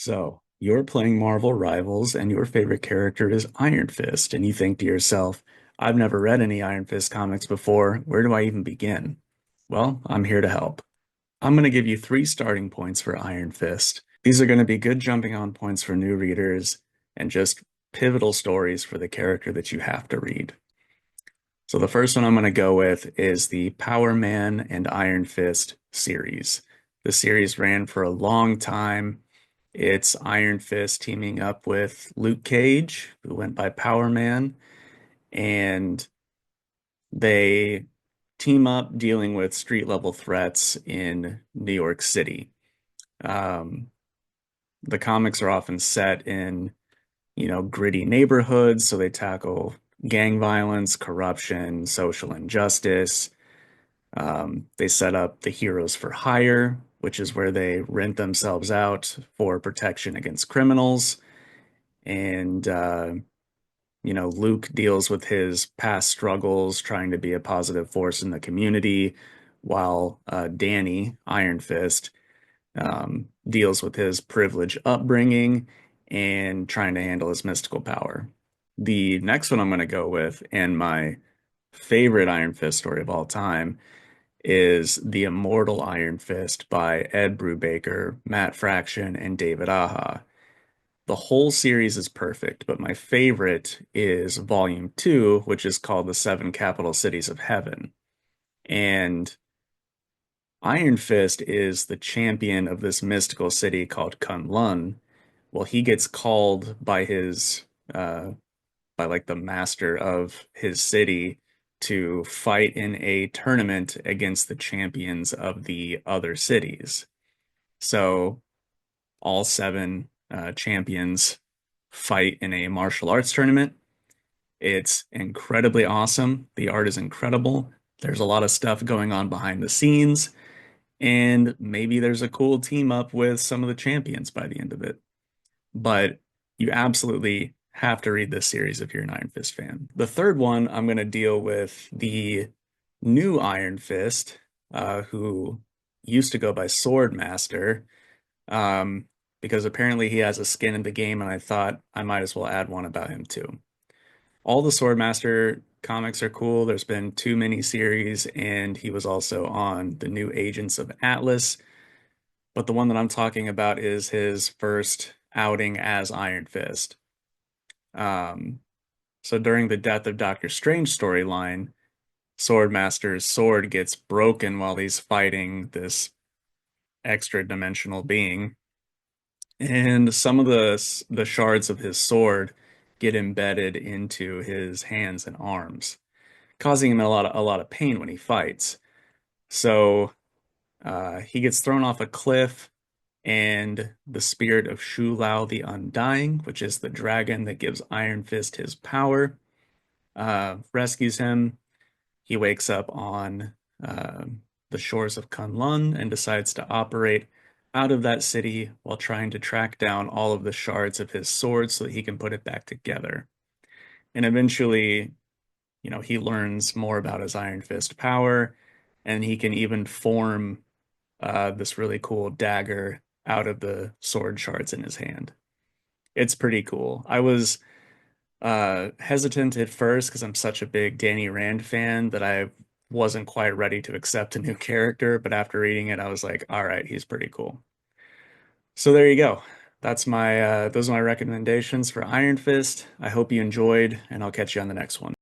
So, you're playing Marvel Rivals, and your favorite character is Iron Fist, and you think to yourself, I've never read any Iron Fist comics before. Where do I even begin? Well, I'm here to help. I'm going to give you three starting points for Iron Fist. These are going to be good jumping on points for new readers and just pivotal stories for the character that you have to read. So, the first one I'm going to go with is the Power Man and Iron Fist series. The series ran for a long time. It's Iron Fist teaming up with Luke Cage, who went by Power Man, and they team up dealing with street level threats in New York City. Um, the comics are often set in, gritty neighborhoods, so they tackle gang violence, corruption, social injustice. They set up the Heroes for Hire, which is where they rent themselves out for protection against criminals. And Luke deals with his past struggles, trying to be a positive force in the community, while Danny, Iron Fist, deals with his privileged upbringing and trying to handle his mystical power. The next one I'm going to go with, and my favorite Iron Fist story of all time, is The Immortal Iron Fist by Ed Brubaker, Matt Fraction, and David Aja. The whole series is perfect, but my favorite is Volume 2, which is called The Seven Capital Cities of Heaven. And Iron Fist is the champion of this mystical city called Kunlun. Well, he gets called by like the master of his city to fight in a tournament against the champions of the other cities. So all seven champions fight in a martial arts tournament. It's incredibly awesome. The art is incredible. There's a lot of stuff going on behind the scenes, and maybe there's a cool team up with some of the champions by the end of it. But you absolutely have to read this series if you're an Iron Fist fan. The third one, I'm going to deal with the new Iron Fist, who used to go by Swordmaster, um, because apparently he has a skin in the game, and I thought I might as well add one about him too. All the Swordmaster comics are cool. There's been two miniseries, and he was also on the new Agents of Atlas. But the one that I'm talking about is his first outing as Iron Fist. Um, so during the Death of Doctor Strange storyline, Swordmaster's sword gets broken while he's fighting this extra dimensional being, and some of the shards of his sword get embedded into his hands and arms, causing him a lot of pain when he fights. So he gets thrown off a cliff, and the spirit of Shu Lao the Undying, which is the dragon that gives Iron Fist his power, rescues him. He wakes up on uh, the shores of Kunlun and decides to operate out of that city while trying to track down all of the shards of his sword so that he can put it back together. And eventually, he learns more about his Iron Fist power, and he can even form this really cool dagger out of the sword shards in his hand. It's pretty cool. I was hesitant at first because I'm such a big Danny Rand fan that I wasn't quite ready to accept a new character, but after reading it, I was like, all right, he's pretty cool. So there you go. Those are my recommendations for Iron Fist. I hope you enjoyed, and I'll catch you on the next one.